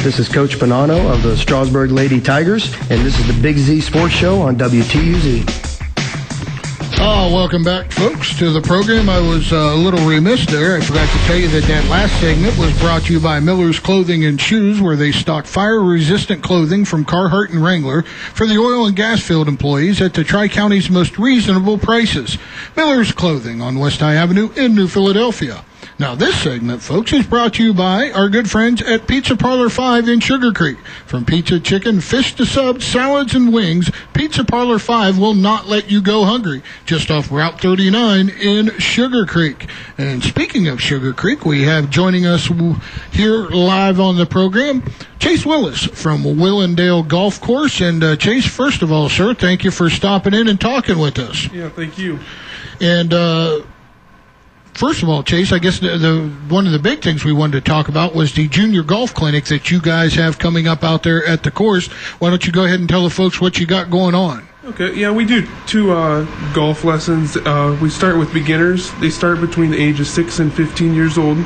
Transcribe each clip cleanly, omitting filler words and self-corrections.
This is Coach Bonanno of the Strasburg Lady Tigers, and this is the Big Z Sports Show on WTUZ. Welcome back, folks, to the program. I was a little remiss there. I forgot to tell you that last segment was brought to you by Miller's Clothing and Shoes, where they stock fire-resistant clothing from Carhartt and Wrangler for the oil and gas field employees at the Tri-County's most reasonable prices. Miller's Clothing on West High Avenue in New Philadelphia. Now, this segment, folks, is brought to you by our good friends at Pizza Parlor 5 in Sugar Creek. From pizza, chicken, fish to subs, salads, and wings, Pizza Parlor 5 will not let you go hungry. Just off Route 39 in Sugar Creek. And speaking of Sugar Creek, we have joining us here live on the program, Chase Willis from Willendale Golf Course. And Chase, first of all, sir, thank you for stopping in and talking with us. Yeah, thank you. And first of all, Chase, I guess the one of the big things we wanted to talk about was the junior golf clinic that you guys have coming up out there at the course. Why don't you go ahead and tell the folks what you got going on? Okay, yeah, we do two golf lessons. We start with beginners. They start between the age of 6 and 15 years old.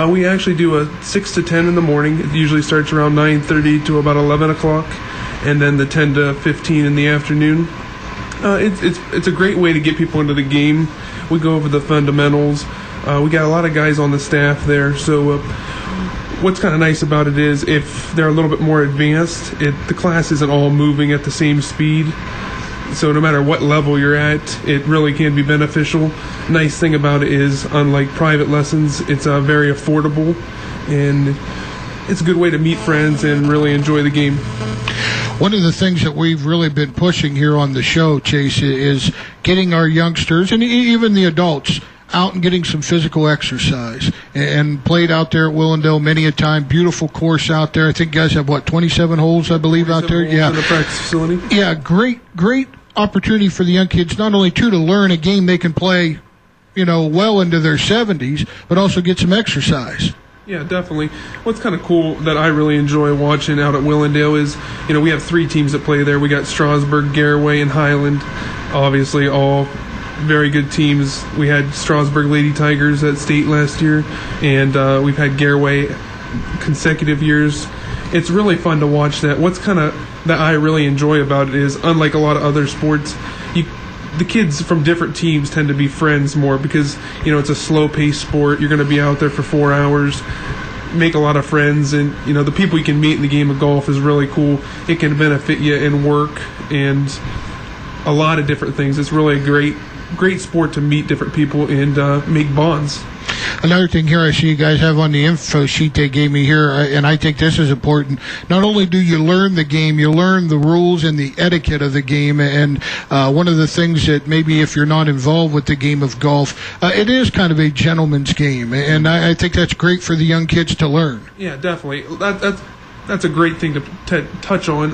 We actually do a 6 to 10 in the morning. It usually starts around 9:30 to about 11 o'clock, and then the 10 to 15 in the afternoon. It's a great way to get people into the game. We go over the fundamentals. We got a lot of guys on the staff there. So what's kind of nice about it is if they're a little bit more advanced, the class isn't all moving at the same speed. So no matter what level you're at, it really can be beneficial. Nice thing about it is, unlike private lessons, it's very affordable, and it's a good way to meet friends and really enjoy the game. One of the things that we've really been pushing here on the show, Chase, is getting our youngsters and even the adults out and getting some physical exercise. And played out there at Willendale many a time. Beautiful course out there. I think you guys have, 27 holes, I believe, out there? Yeah. In the practice facility. Yeah, great opportunity for the young kids, not only, to learn a game they can play, well into their 70s, but also get some exercise. Yeah, definitely. What's kind of cool that I really enjoy watching out at Willendale is, we have 3 teams that play there. We got Strasburg, Garraway, and Highland. Obviously, all very good teams. We had Strasburg Lady Tigers at state last year, and we've had Garraway consecutive years. It's really fun to watch that. What's kind of that I really enjoy about it is, unlike a lot of other sports, the kids from different teams tend to be friends more because, it's a slow-paced sport. You're going to be out there for 4 hours, make a lot of friends, and, the people you can meet in the game of golf is really cool. It can benefit you in work and a lot of different things. It's really a great sport to meet different people and make bonds. Another thing here I see you guys have on the info sheet they gave me here, and I think this is important. Not only do you learn the game, you learn the rules and the etiquette of the game. And one of the things that maybe if you're not involved with the game of golf, it is kind of a gentleman's game. And I think that's great for the young kids to learn. Yeah, definitely. That's a great thing to touch on.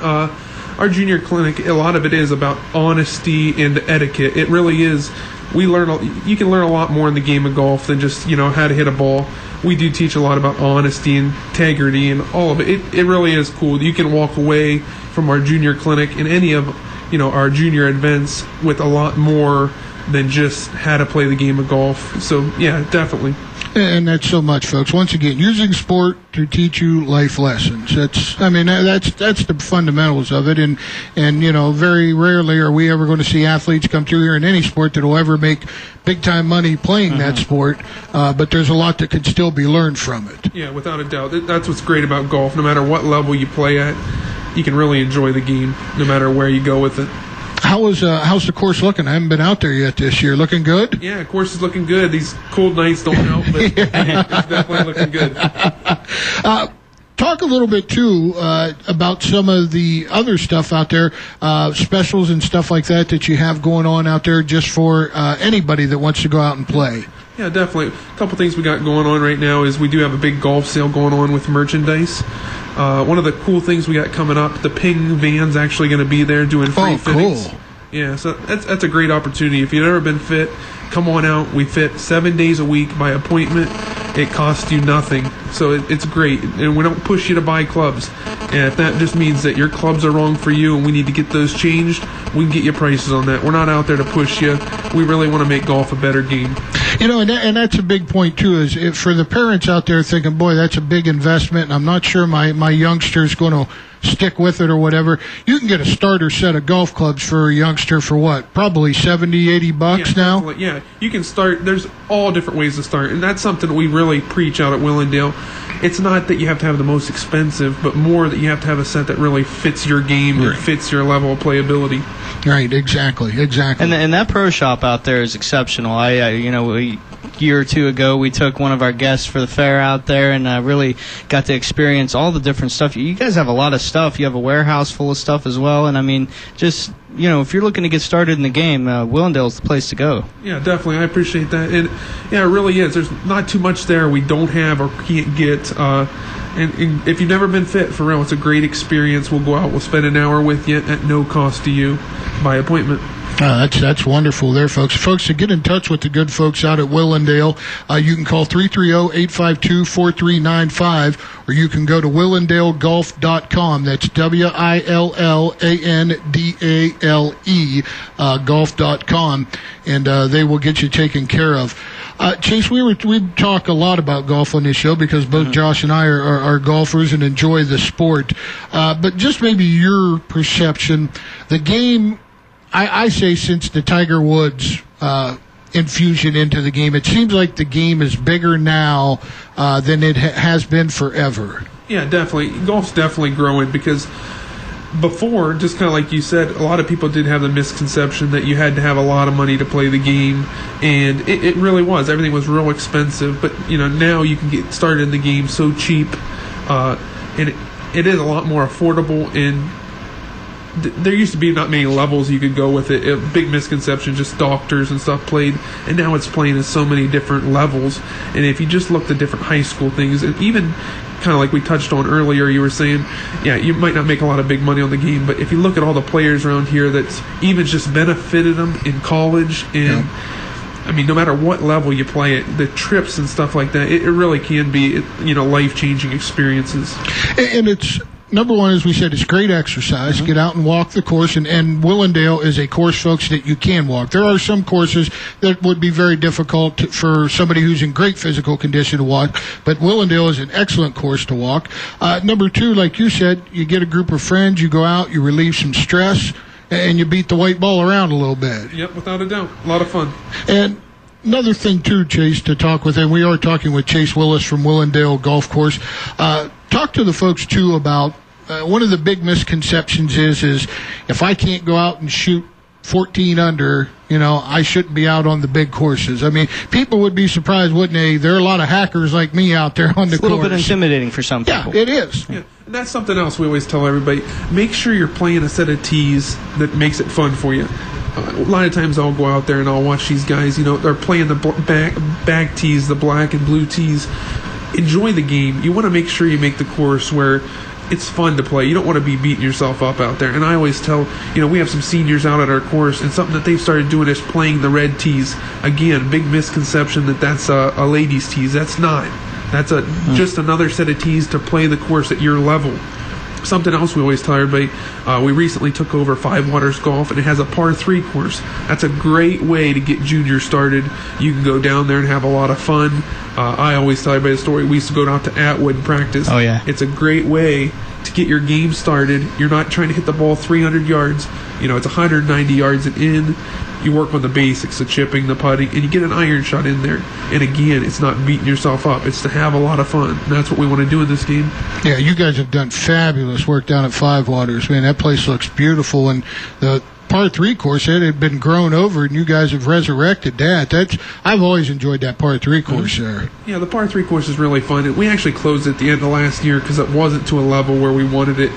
Our junior clinic, a lot of it is about honesty and etiquette. It really is. You can learn a lot more in the game of golf than just, how to hit a ball. We do teach a lot about honesty and integrity and all of it. It really is cool. You can walk away from our junior clinic and any of, our junior events with a lot more than just how to play the game of golf. So, yeah, definitely. And that's so much, folks. Once again, using sport to teach you life lessons. That's the fundamentals of it. And very rarely are we ever going to see athletes come through here in any sport that will ever make big-time money playing that sport. But there's a lot that can still be learned from it. Yeah, without a doubt. That's what's great about golf. No matter what level you play at, you can really enjoy the game no matter where you go with it. How's the course looking? I haven't been out there yet this year. Looking good? Yeah, course is looking good. These cold nights don't help, but it's definitely looking good. Talk a little bit, too, about some of the other stuff out there, specials and stuff like that you have going on out there just for anybody that wants to go out and play. Yeah, definitely. A couple things we got going on right now is we do have a big golf sale going on with merchandise. One of the cool things we got coming up, the Ping van's actually going to be there doing free fittings. Cool. Yeah, so that's a great opportunity. If you've never been fit, come on out. We fit 7 days a week by appointment. It costs you nothing. So it's great. And we don't push you to buy clubs. And if that just means that your clubs are wrong for you and we need to get those changed, we can get you prices on that. We're not out there to push you. We really want to make golf a better game. You know, and that's a big point, too, is if for the parents out there thinking, boy, that's a big investment, and I'm not sure my youngster's going to stick with it or whatever, you can get a starter set of golf clubs for a youngster for what? Probably $70-$80 now? Definitely. Yeah, you can start. There's all different ways to start, and that's something we really preach out at Willendale. It's not that you have to have the most expensive, but more that you have to have a set that really fits your game and fits your level of playability. Right, exactly. And that pro shop out there is exceptional. A year or two ago, we took one of our guests for the fair out there and really got to experience all the different stuff. You guys have a lot of stuff. You have a warehouse full of stuff as well. And, I mean, just, if you're looking to get started in the game, Willendale's the place to go. Yeah, definitely. I appreciate that. And, yeah, it really is. There's not too much there we don't have or can't get. And if you've never been fit, for real, it's a great experience. We'll go out. We'll spend an hour with you at no cost to you by appointment. That's wonderful there, folks. Folks, to get in touch with the good folks out at Willendale, you can call 330-852-4395, or you can go to WillenDaleGolf.com. That's WILLANDALE, golf.com, and they will get you taken care of. Chase, we talk a lot about golf on this show because both Josh and I are golfers and enjoy the sport. But just maybe your perception, the game, I say since the Tiger Woods infusion into the game, it seems like the game is bigger now than it has been forever. Yeah, definitely. Golf's definitely growing because before, just kind of like you said, a lot of people did have the misconception that you had to have a lot of money to play the game, and it really was. Everything was real expensive, but now you can get started in the game so cheap, and it is a lot more affordable. And there used to be not many levels you could go with it. A big misconception, just doctors and stuff played, and now it's playing at so many different levels. And if you just look at different high school things, and even kind of like we touched on earlier, you were saying, yeah, you might not make a lot of big money on the game, but if you look at all the players around here that's even just benefited them in college, and I mean, no matter what level you play it, the trips and stuff like that, it really can be, life-changing experiences. And it's, number one, as we said, it's great exercise. Get out and walk the course, and Willendale is a course, folks, that you can walk. There are some courses that would be very difficult for somebody who's in great physical condition to walk, but Willendale is an excellent course to walk. Number two, like you said, you get a group of friends, you go out, you relieve some stress, and you beat the white ball around a little bit. Yep, without a doubt. A lot of fun. And another thing, too, Chase, to talk with, and we are talking with Chase Willis from Willendale Golf Course. Talk to the folks, too, about one of the big misconceptions is if I can't go out and shoot 14 under, I shouldn't be out on the big courses. I mean, people would be surprised, wouldn't they? There are a lot of hackers like me out there on the course. It's a little bit intimidating for some people. Yeah, it is. Yeah. And that's something else we always tell everybody. Make sure you're playing a set of tees that makes it fun for you. A lot of times I'll go out there and I'll watch these guys, they're playing the bag tees, the black and blue tees. Enjoy the game. You want to make sure you make the course where it's fun to play. You don't want to be beating yourself up out there. And I always tell, we have some seniors out at our course, and something that they've started doing is playing the red tees. Again, big misconception that that's a ladies' tees. That's not. That's just another set of tees to play the course at your level. Something else we always tell everybody, we recently took over Five Waters Golf, and it has a par 3 course. That's a great way to get juniors started. You can go down there and have a lot of fun. I always tell everybody the story. We used to go down to Atwood and practice. Oh, yeah. It's a great way to get your game started. You're not trying to hit the ball 300 yards. It's 190 yards and in. You work on the basics, the chipping, the putting, and you get an iron shot in there. And again, it's not beating yourself up. It's to have a lot of fun. And that's what we want to do in this game. Yeah, you guys have done fabulous work down at Five Waters. Man, that place looks beautiful. And the par 3 course, it had been grown over, and you guys have resurrected that. I've always enjoyed that par 3 course there. Yeah, the par 3 course is really fun. We actually closed it at the end of last year because it wasn't to a level where we wanted it.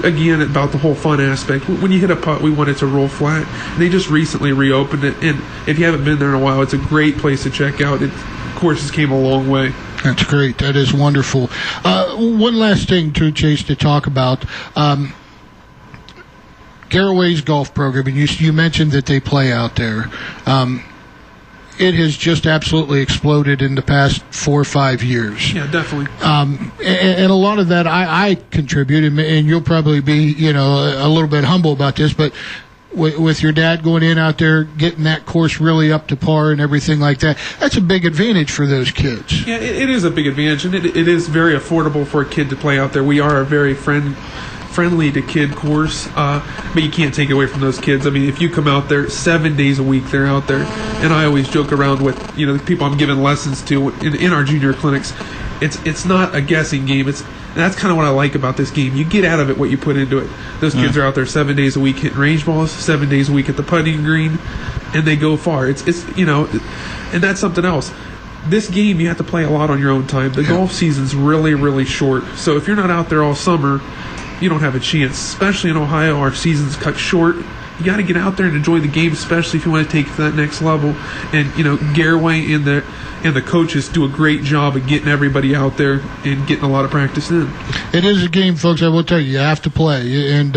Again, about the whole fun aspect. When you hit a putt, we want it to roll flat. And they just recently reopened it, and if you haven't been there in a while, it's a great place to check out. Courses came a long way. That's great. That is wonderful. One last thing, too, Chase, to talk about. Garraway's golf program, and you mentioned that they play out there. It has just absolutely exploded in the past 4 or 5 years. Yeah, definitely. And a lot of that I contribute, and you'll probably be, a little bit humble about this, but with your dad going in out there, getting that course really up to par and everything like that. That's a big advantage for those kids. Yeah, it is a big advantage, and it is very affordable for a kid to play out there. We are a very friendly to kid course, but you can't take it away from those kids. I mean, if you come out there 7 days a week, they're out there, and I always joke around with the people I'm giving lessons to in our junior clinics. It's not a guessing game. That's kind of what I like about this game. You get out of it what you put into it. Those kids are out there 7 days a week hitting range balls, 7 days a week at the putting green, and they go far. It's and that's something else. This game you have to play a lot on your own time. The golf season's really, really short. So if you're not out there all summer, you don't have a chance. Especially in Ohio, our season's cut short. You got to get out there and enjoy the game, especially if you want to take it to that next level. And Garraway and the coaches do a great job of getting everybody out there and getting a lot of practice in. It is a game, folks. I will tell you, you have to play, and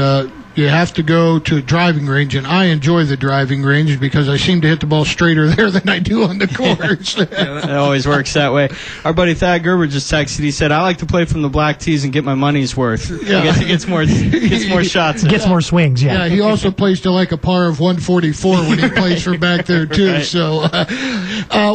you have to go to a driving range, and I enjoy the driving range because I seem to hit the ball straighter there than I do on the course. It always works that way. Our buddy Thad Gerber just texted. He said, "I like to play from the black tees and get my money's worth." Yeah. He gets more shots. Gets more swings. Yeah. Yeah, he also plays to like a par of 144 when he plays from back there too. Right. So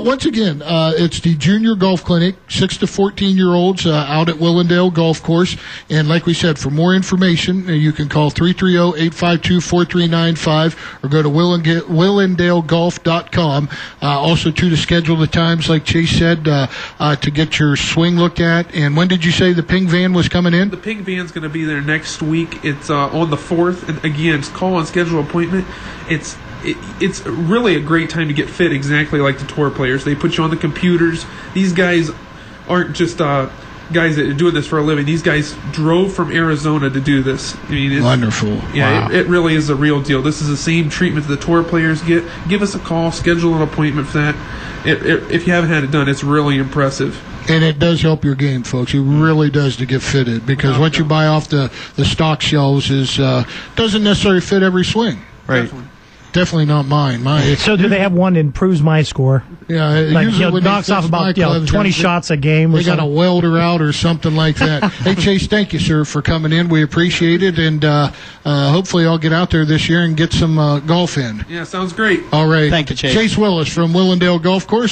once again, it's the Junior Golf Clinic, 6 to 14-year-olds out at Willendale Golf Course. And like we said, for more information, you can call 330-852-4395 or go to willendalegolf.com. Also, too, to schedule the times, like Chase said, to get your swing looked at. And when did you say the ping van was coming in? The ping van's going to be there next week. It's on the 4th. And again, it's call and schedule appointment. It's really a great time to get fit, exactly like the tour players. They put you on the computers. These guys aren't just guys that are doing this for a living. These guys drove from Arizona to do this. I mean, it's wonderful. Yeah, wow. it really is a real deal. This is the same treatment the tour players get. Give us a call, schedule an appointment for that. If you haven't had it done, it's really impressive. And it does help your game, folks. It really does to get fitted, because what you buy off the stock shelves doesn't necessarily fit every swing. Right. Definitely not mine. So do they have one that improves my score? Yeah, Like, usually when knocks they off fix my about clubs, 20 shots a game or they got a something? welder out or something like that. Hey, Chase, thank you, sir, for coming in. We appreciate it, and hopefully I'll get out there this year and get some golf in. Yeah, sounds great. All right. Thank you, Chase. Chase Willis from Willendale Golf Course.